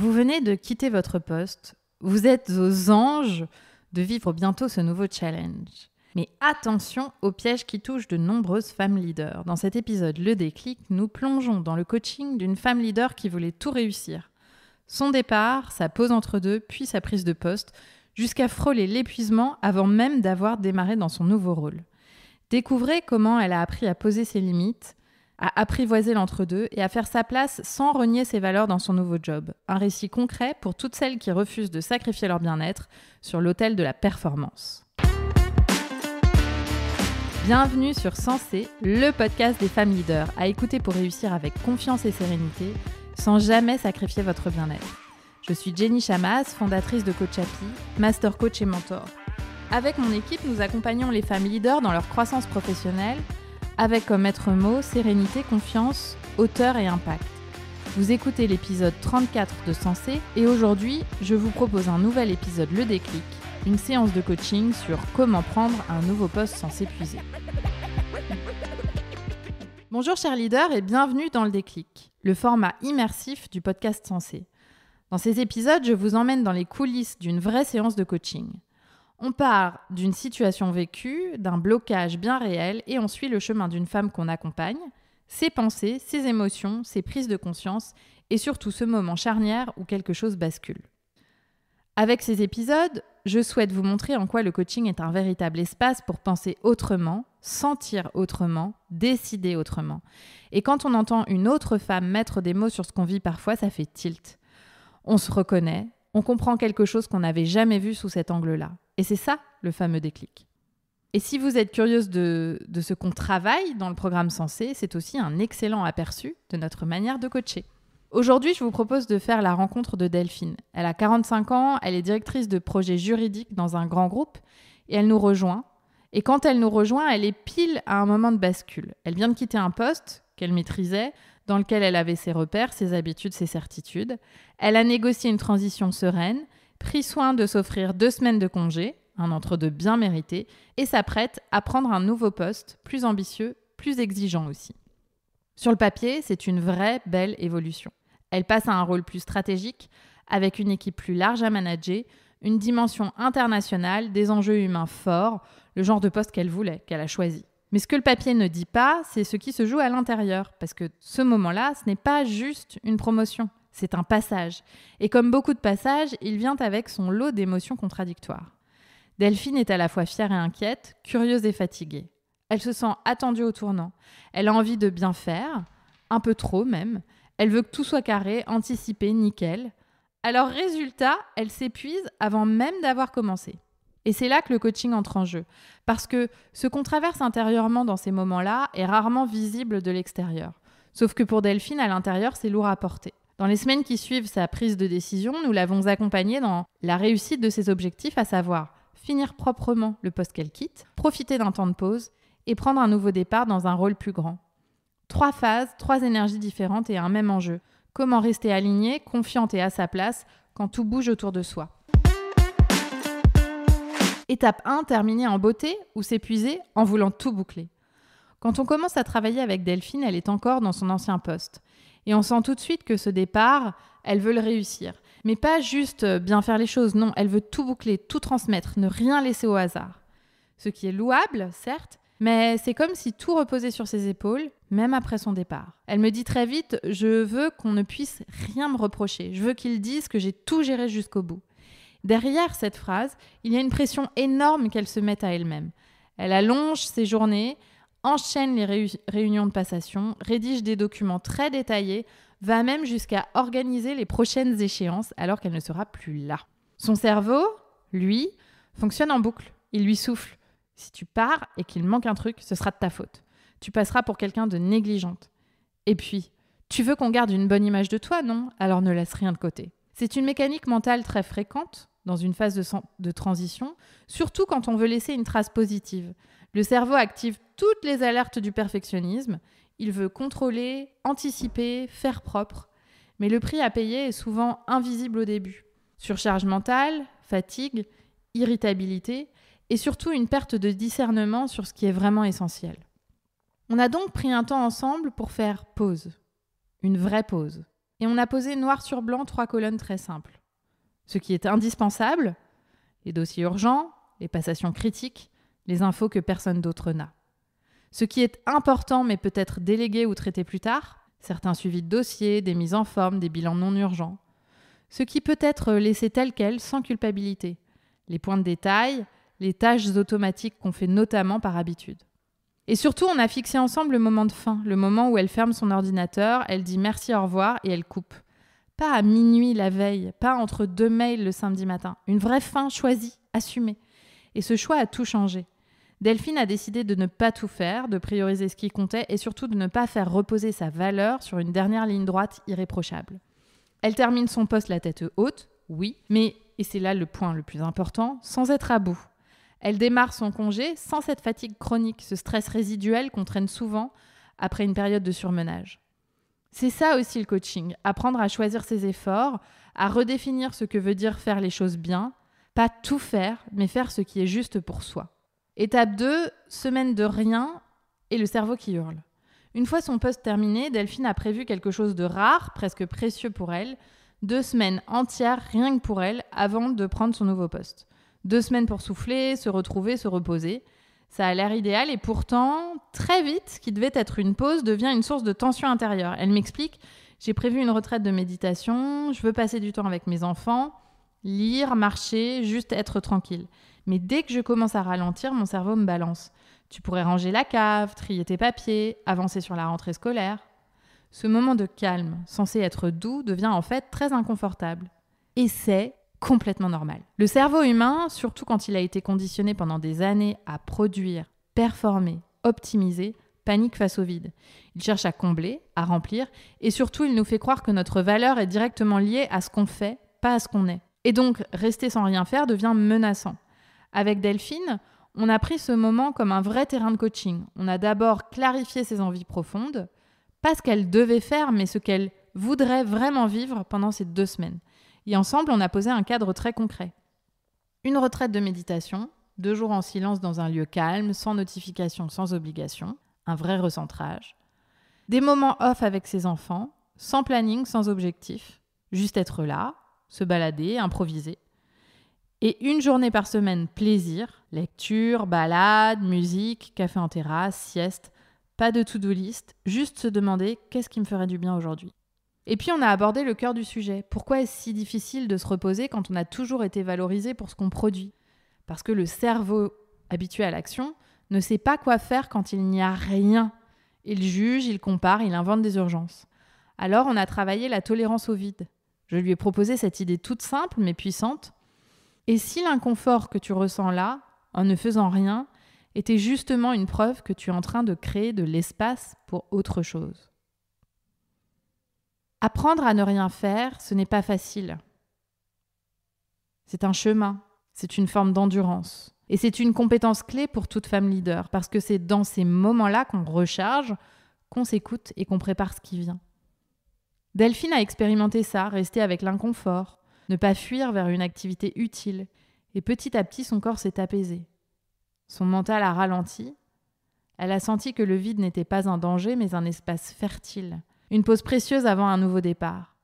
Vous venez de quitter votre poste, vous êtes aux anges de vivre bientôt ce nouveau challenge. Mais attention aux pièges qui touchent de nombreuses femmes leaders. Dans cet épisode Le Déclic, nous plongeons dans le coaching d'une femme leader qui voulait tout réussir. Son départ, sa pause entre deux, puis sa prise de poste, jusqu'à frôler l'épuisement avant même d'avoir démarré dans son nouveau rôle. Découvrez comment elle a appris à poser ses limites, à apprivoiser l'entre-deux et à faire sa place sans renier ses valeurs dans son nouveau job. Un récit concret pour toutes celles qui refusent de sacrifier leur bien-être sur l'autel de la performance. Bienvenue sur Sensé, le podcast des femmes leaders, à écouter pour réussir avec confiance et sérénité, sans jamais sacrifier votre bien-être. Je suis Jenny Chamas, fondatrice de Coach Happy, master coach et mentor. Avec mon équipe, nous accompagnons les femmes leaders dans leur croissance professionnelle, avec comme maître mot sérénité, confiance, hauteur et impact. Vous écoutez l'épisode 34 de Sensé et aujourd'hui, je vous propose un nouvel épisode Le Déclic, une séance de coaching sur comment prendre un nouveau poste sans s'épuiser. Bonjour chers leaders et bienvenue dans Le Déclic, le format immersif du podcast Sensé. Dans ces épisodes, je vous emmène dans les coulisses d'une vraie séance de coaching. On part d'une situation vécue, d'un blocage bien réel et on suit le chemin d'une femme qu'on accompagne, ses pensées, ses émotions, ses prises de conscience et surtout ce moment charnière où quelque chose bascule. Avec ces épisodes, je souhaite vous montrer en quoi le coaching est un véritable espace pour penser autrement, sentir autrement, décider autrement. Et quand on entend une autre femme mettre des mots sur ce qu'on vit parfois, ça fait tilt. On se reconnaît, on comprend quelque chose qu'on n'avait jamais vu sous cet angle-là. Et c'est ça, le fameux déclic. Et si vous êtes curieuse de ce qu'on travaille dans le programme Sensé, c'est aussi un excellent aperçu de notre manière de coacher. Aujourd'hui, je vous propose de faire la rencontre de Delphine. Elle a 45 ans, elle est directrice de projet juridique dans un grand groupe et elle nous rejoint. Et quand elle nous rejoint, elle est pile à un moment de bascule. Elle vient de quitter un poste qu'elle maîtrisait, dans lequel elle avait ses repères, ses habitudes, ses certitudes. Elle a négocié une transition sereine, pris soin de s'offrir 2 semaines de congé, un entre-deux bien mérité, et s'apprête à prendre un nouveau poste, plus ambitieux, plus exigeant aussi. Sur le papier, c'est une vraie belle évolution. Elle passe à un rôle plus stratégique, avec une équipe plus large à manager, une dimension internationale, des enjeux humains forts, le genre de poste qu'elle voulait, qu'elle a choisi. Mais ce que le papier ne dit pas, c'est ce qui se joue à l'intérieur, parce que ce moment-là, ce n'est pas juste une promotion, c'est un passage. Et comme beaucoup de passages, il vient avec son lot d'émotions contradictoires. Delphine est à la fois fière et inquiète, curieuse et fatiguée. Elle se sent attendue au tournant. Elle a envie de bien faire, un peu trop même. Elle veut que tout soit carré, anticipé, nickel. Alors résultat, elle s'épuise avant même d'avoir commencé. Et c'est là que le coaching entre en jeu. Parce que ce qu'on traverse intérieurement dans ces moments-là est rarement visible de l'extérieur. Sauf que pour Delphine, à l'intérieur, c'est lourd à porter. Dans les semaines qui suivent sa prise de décision, nous l'avons accompagnée dans la réussite de ses objectifs, à savoir finir proprement le poste qu'elle quitte, profiter d'un temps de pause et prendre un nouveau départ dans un rôle plus grand. 3 phases, 3 énergies différentes et un même enjeu. Comment rester alignée, confiante et à sa place quand tout bouge autour de soi. Étape 1, terminer en beauté ou s'épuiser en voulant tout boucler. Quand on commence à travailler avec Delphine, elle est encore dans son ancien poste. Et on sent tout de suite que ce départ, elle veut le réussir. Mais pas juste bien faire les choses, non, elle veut tout boucler, tout transmettre, ne rien laisser au hasard. Ce qui est louable, certes, mais c'est comme si tout reposait sur ses épaules, même après son départ. Elle me dit très vite, je veux qu'on ne puisse rien me reprocher. Je veux qu'ils disent que j'ai tout géré jusqu'au bout. Derrière cette phrase, il y a une pression énorme qu'elle se mette à elle-même. Elle allonge ses journées, enchaîne les réunions de passation, rédige des documents très détaillés, va même jusqu'à organiser les prochaines échéances alors qu'elle ne sera plus là. Son cerveau, lui, fonctionne en boucle. Il lui souffle. Si tu pars et qu'il manque un truc, ce sera de ta faute. Tu passeras pour quelqu'un de négligente. Et puis, tu veux qu'on garde une bonne image de toi, non? Alors ne laisse rien de côté. C'est une mécanique mentale très fréquente dans une phase de transition, surtout quand on veut laisser une trace positive. Le cerveau active toutes les alertes du perfectionnisme. Il veut contrôler, anticiper, faire propre. Mais le prix à payer est souvent invisible au début. Surcharge mentale, fatigue, irritabilité et surtout une perte de discernement sur ce qui est vraiment essentiel. On a donc pris un temps ensemble pour faire pause. Une vraie pause. Et on a posé noir sur blanc 3 colonnes très simples. Ce qui est indispensable, les dossiers urgents, les passations critiques, les infos que personne d'autre n'a. Ce qui est important mais peut être délégué ou traité plus tard, certains suivis de dossiers, des mises en forme, des bilans non urgents. Ce qui peut être laissé tel quel sans culpabilité. Les points de détail, les tâches automatiques qu'on fait notamment par habitude. Et surtout, on a fixé ensemble le moment de fin, le moment où elle ferme son ordinateur, elle dit merci, au revoir et elle coupe. Pas à minuit la veille, pas entre 2 mails le samedi matin. Une vraie fin choisie, assumée. Et ce choix a tout changé. Delphine a décidé de ne pas tout faire, de prioriser ce qui comptait et surtout de ne pas faire reposer sa valeur sur une dernière ligne droite irréprochable. Elle termine son poste la tête haute, oui, mais, et c'est là le point le plus important, sans être à bout. Elle démarre son congé sans cette fatigue chronique, ce stress résiduel qu'on traîne souvent après une période de surmenage. C'est ça aussi le coaching, apprendre à choisir ses efforts, à redéfinir ce que veut dire faire les choses bien, pas tout faire, mais faire ce qui est juste pour soi. Étape 2, semaine de rien et le cerveau qui hurle. Une fois son poste terminé, Delphine a prévu quelque chose de rare, presque précieux pour elle, 2 semaines entières rien que pour elle avant de prendre son nouveau poste. 2 semaines pour souffler, se retrouver, se reposer. Ça a l'air idéal et pourtant, très vite, ce qui devait être une pause devient une source de tension intérieure. Elle m'explique, j'ai prévu une retraite de méditation, je veux passer du temps avec mes enfants, lire, marcher, juste être tranquille. Mais dès que je commence à ralentir, mon cerveau me balance. Tu pourrais ranger la cave, trier tes papiers, avancer sur la rentrée scolaire. Ce moment de calme, censé être doux, devient en fait très inconfortable. Et c'est complètement normal. Le cerveau humain, surtout quand il a été conditionné pendant des années à produire, performer, optimiser, panique face au vide. Il cherche à combler, à remplir, et surtout il nous fait croire que notre valeur est directement liée à ce qu'on fait, pas à ce qu'on est. Et donc, rester sans rien faire devient menaçant. Avec Delphine, on a pris ce moment comme un vrai terrain de coaching. On a d'abord clarifié ses envies profondes, pas ce qu'elle devait faire, mais ce qu'elle voudrait vraiment vivre pendant ces 2 semaines. Et ensemble, on a posé un cadre très concret. Une retraite de méditation, 2 jours en silence dans un lieu calme, sans notification, sans obligation, un vrai recentrage. Des moments off avec ses enfants, sans planning, sans objectif, juste être là, se balader, improviser. Et 1 journée par semaine, plaisir, lecture, balade, musique, café en terrasse, sieste, pas de to-do list, juste se demander qu'est-ce qui me ferait du bien aujourd'hui. Et puis on a abordé le cœur du sujet. Pourquoi est-ce si difficile de se reposer quand on a toujours été valorisé pour ce qu'on produit ? Parce que le cerveau, habitué à l'action, ne sait pas quoi faire quand il n'y a rien. Il juge, il compare, il invente des urgences. Alors on a travaillé la tolérance au vide. Je lui ai proposé cette idée toute simple mais puissante. Et si l'inconfort que tu ressens là, en ne faisant rien, était justement une preuve que tu es en train de créer de l'espace pour autre chose ? Apprendre à ne rien faire, ce n'est pas facile. C'est un chemin, c'est une forme d'endurance. Et c'est une compétence clé pour toute femme leader, parce que c'est dans ces moments-là qu'on recharge, qu'on s'écoute et qu'on prépare ce qui vient. Delphine a expérimenté ça, rester avec l'inconfort, ne pas fuir vers une activité utile. Et petit à petit, son corps s'est apaisé. Son mental a ralenti. Elle a senti que le vide n'était pas un danger, mais un espace fertile. Une pause précieuse avant un nouveau départ.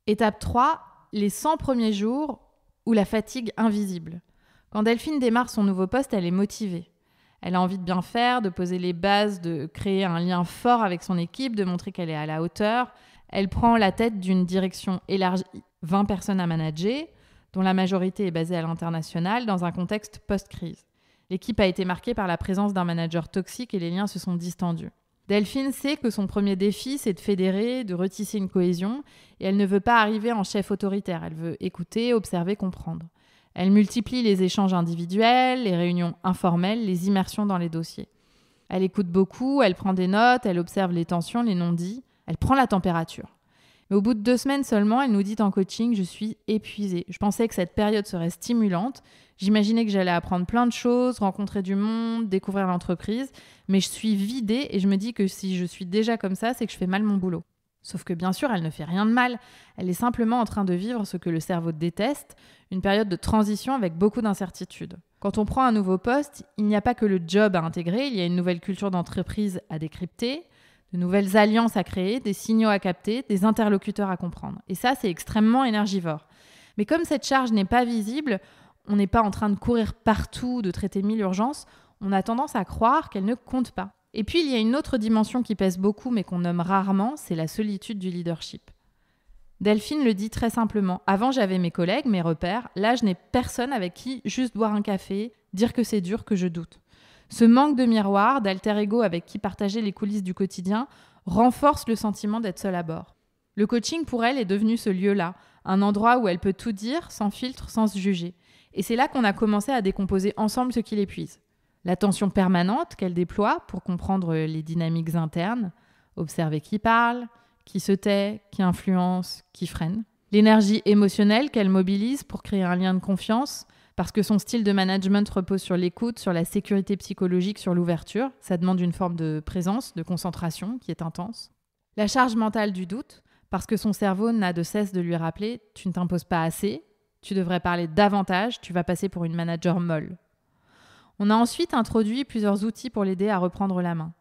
Étape 3, les 100 premiers jours ou la fatigue invisible. Quand Delphine démarre son nouveau poste, elle est motivée. Elle a envie de bien faire, de poser les bases, de créer un lien fort avec son équipe, de montrer qu'elle est à la hauteur. Elle prend la tête d'une direction élargie, 20 personnes à manager, dont la majorité est basée à l'international, dans un contexte post-crise. L'équipe a été marquée par la présence d'un manager toxique et les liens se sont distendus. Delphine sait que son premier défi, c'est de fédérer, de retisser une cohésion, et elle ne veut pas arriver en chef autoritaire. Elle veut écouter, observer, comprendre. Elle multiplie les échanges individuels, les réunions informelles, les immersions dans les dossiers. Elle écoute beaucoup, elle prend des notes, elle observe les tensions, les non-dits, elle prend la température. Mais au bout de 2 semaines seulement, elle nous dit en coaching « Je suis épuisée. Je pensais que cette période serait stimulante. J'imaginais que j'allais apprendre plein de choses, rencontrer du monde, découvrir l'entreprise. Mais je suis vidée et je me dis que si je suis déjà comme ça, c'est que je fais mal mon boulot. » Sauf que bien sûr, elle ne fait rien de mal. Elle est simplement en train de vivre ce que le cerveau déteste, une période de transition avec beaucoup d'incertitudes. Quand on prend un nouveau poste, il n'y a pas que le job à intégrer, il y a une nouvelle culture d'entreprise à décrypter, de nouvelles alliances à créer, des signaux à capter, des interlocuteurs à comprendre. Et ça, c'est extrêmement énergivore. Mais comme cette charge n'est pas visible, on n'est pas en train de courir partout, de traiter 1000 urgences, on a tendance à croire qu'elle ne compte pas. Et puis, il y a une autre dimension qui pèse beaucoup, mais qu'on nomme rarement, c'est la solitude du leadership. Delphine le dit très simplement. Avant, j'avais mes collègues, mes repères. Là, je n'ai personne avec qui juste boire un café, dire que c'est dur, que je doute. Ce manque de miroir, d'alter ego avec qui partager les coulisses du quotidien, renforce le sentiment d'être seule à bord. Le coaching, pour elle, est devenu ce lieu-là, un endroit où elle peut tout dire, sans filtre, sans se juger. Et c'est là qu'on a commencé à décomposer ensemble ce qui l'épuise. L'attention permanente qu'elle déploie pour comprendre les dynamiques internes, observer qui parle, qui se tait, qui influence, qui freine. L'énergie émotionnelle qu'elle mobilise pour créer un lien de confiance, parce que son style de management repose sur l'écoute, sur la sécurité psychologique, sur l'ouverture. Ça demande une forme de présence, de concentration qui est intense. La charge mentale du doute, parce que son cerveau n'a de cesse de lui rappeler « tu ne t'imposes pas assez, tu devrais parler davantage, tu vas passer pour une manager molle ». On a ensuite introduit plusieurs outils pour l'aider à reprendre la main.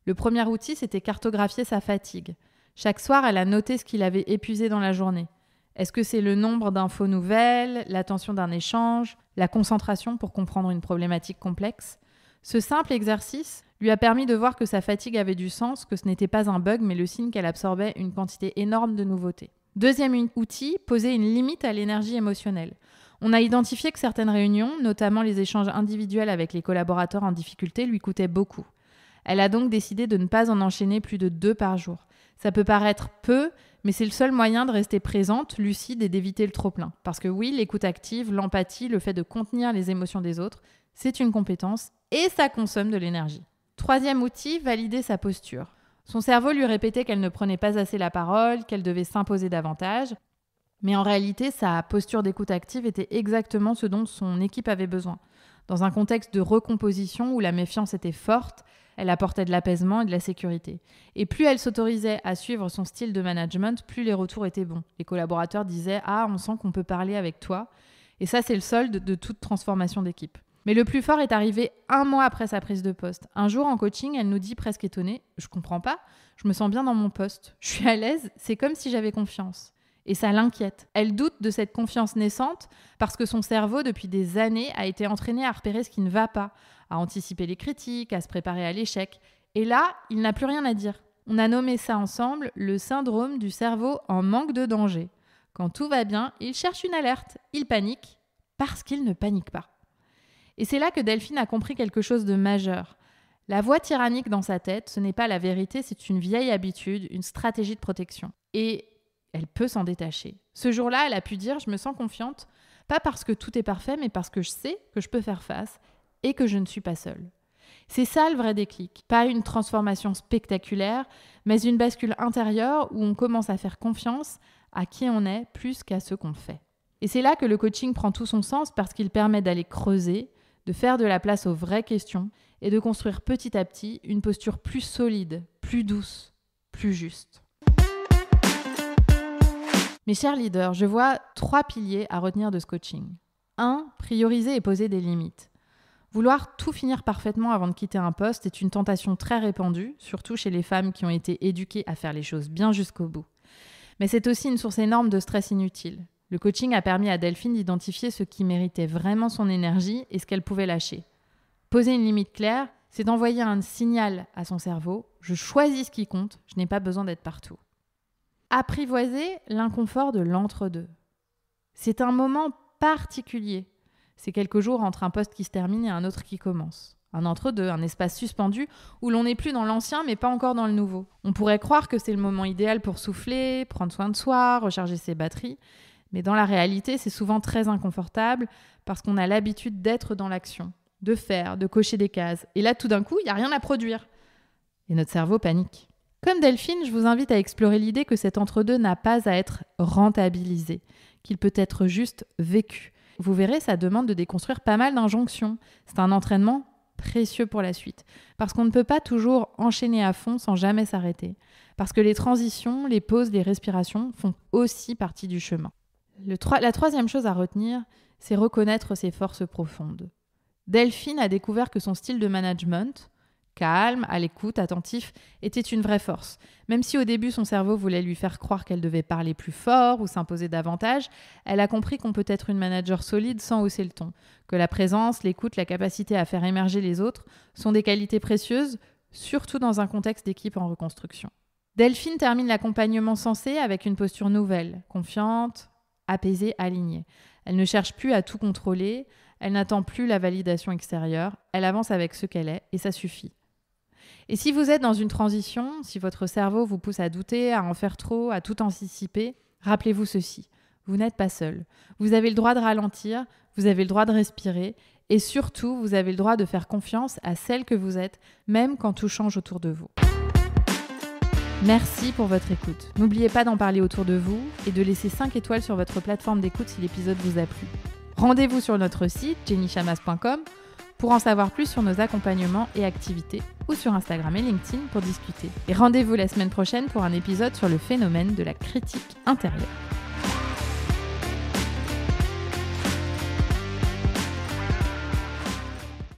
Le premier outil, c'était cartographier sa fatigue. Chaque soir, elle a noté ce qu'il avait épuisé dans la journée. Est-ce que c'est le nombre d'infos nouvelles, l'attention d'un échange, la concentration pour comprendre une problématique complexe ? Ce simple exercice lui a permis de voir que sa fatigue avait du sens, que ce n'était pas un bug, mais le signe qu'elle absorbait une quantité énorme de nouveautés. Deuxième outil, poser une limite à l'énergie émotionnelle. On a identifié que certaines réunions, notamment les échanges individuels avec les collaborateurs en difficulté, lui coûtaient beaucoup. Elle a donc décidé de ne pas en enchaîner plus de 2 par jour. Ça peut paraître peu, mais c'est le seul moyen de rester présente, lucide et d'éviter le trop-plein. Parce que oui, l'écoute active, l'empathie, le fait de contenir les émotions des autres, c'est une compétence et ça consomme de l'énergie. Troisième outil, valider sa posture. Son cerveau lui répétait qu'elle ne prenait pas assez la parole, qu'elle devait s'imposer davantage. Mais en réalité, sa posture d'écoute active était exactement ce dont son équipe avait besoin. Dans un contexte de recomposition où la méfiance était forte, elle apportait de l'apaisement et de la sécurité. Et plus elle s'autorisait à suivre son style de management, plus les retours étaient bons. Les collaborateurs disaient « Ah, on sent qu'on peut parler avec toi ». Et ça, c'est le solde de toute transformation d'équipe. Mais le plus fort est arrivé 1 mois après sa prise de poste. Un jour en coaching, elle nous dit presque étonnée « Je comprends pas, je me sens bien dans mon poste. Je suis à l'aise, c'est comme si j'avais confiance ». Et ça l'inquiète. Elle doute de cette confiance naissante parce que son cerveau, depuis des années, a été entraîné à repérer ce qui ne va pas, à anticiper les critiques, à se préparer à l'échec. Et là, il n'a plus rien à dire. On a nommé ça ensemble le syndrome du cerveau en manque de danger. Quand tout va bien, il cherche une alerte, il panique parce qu'il ne panique pas. Et c'est là que Delphine a compris quelque chose de majeur. La voix tyrannique dans sa tête, ce n'est pas la vérité, c'est une vieille habitude, une stratégie de protection. Et elle peut s'en détacher. Ce jour-là, elle a pu dire « Je me sens confiante, pas parce que tout est parfait, mais parce que je sais que je peux faire face et que je ne suis pas seule. » C'est ça le vrai déclic. Pas une transformation spectaculaire, mais une bascule intérieure où on commence à faire confiance à qui on est plus qu'à ce qu'on fait. Et c'est là que le coaching prend tout son sens parce qu'il permet d'aller creuser, de faire de la place aux vraies questions et de construire petit à petit une posture plus solide, plus douce, plus juste. Mes chers leaders, je vois 3 piliers à retenir de ce coaching. 1. Prioriser et poser des limites. Vouloir tout finir parfaitement avant de quitter un poste est une tentation très répandue, surtout chez les femmes qui ont été éduquées à faire les choses bien jusqu'au bout. Mais c'est aussi une source énorme de stress inutile. Le coaching a permis à Delphine d'identifier ce qui méritait vraiment son énergie et ce qu'elle pouvait lâcher. Poser une limite claire, c'est d'envoyer un signal à son cerveau « Je choisis ce qui compte, je n'ai pas besoin d'être partout ». Apprivoiser l'inconfort de l'entre-deux. C'est un moment particulier. C'est quelques jours entre un poste qui se termine et un autre qui commence. Un entre-deux, un espace suspendu où l'on n'est plus dans l'ancien mais pas encore dans le nouveau. On pourrait croire que c'est le moment idéal pour souffler, prendre soin de soi, recharger ses batteries. Mais dans la réalité, c'est souvent très inconfortable parce qu'on a l'habitude d'être dans l'action, de faire, de cocher des cases. Et là, tout d'un coup, il n'y a rien à produire. Et notre cerveau panique. Comme Delphine, je vous invite à explorer l'idée que cet entre-deux n'a pas à être rentabilisé, qu'il peut être juste vécu. Vous verrez, ça demande de déconstruire pas mal d'injonctions. C'est un entraînement précieux pour la suite, parce qu'on ne peut pas toujours enchaîner à fond sans jamais s'arrêter, parce que les transitions, les pauses, les respirations font aussi partie du chemin. La troisième chose à retenir, c'est reconnaître ses forces profondes. Delphine a découvert que son style de management, calme, à l'écoute, attentif, était une vraie force. Même si au début son cerveau voulait lui faire croire qu'elle devait parler plus fort ou s'imposer davantage, elle a compris qu'on peut être une manager solide sans hausser le ton, que la présence, l'écoute, la capacité à faire émerger les autres sont des qualités précieuses, surtout dans un contexte d'équipe en reconstruction. Delphine termine l'accompagnement sensé avec une posture nouvelle, confiante, apaisée, alignée. Elle ne cherche plus à tout contrôler, elle n'attend plus la validation extérieure, elle avance avec ce qu'elle est et ça suffit. Et si vous êtes dans une transition, si votre cerveau vous pousse à douter, à en faire trop, à tout anticiper, rappelez-vous ceci, vous n'êtes pas seul. Vous avez le droit de ralentir, vous avez le droit de respirer et surtout, vous avez le droit de faire confiance à celle que vous êtes, même quand tout change autour de vous. Merci pour votre écoute. N'oubliez pas d'en parler autour de vous et de laisser 5 étoiles sur votre plateforme d'écoute si l'épisode vous a plu. Rendez-vous sur notre site jennychamas.com pour en savoir plus sur nos accompagnements et activités ou sur Instagram et LinkedIn pour discuter. Et rendez-vous la semaine prochaine pour un épisode sur le phénomène de la critique intérieure.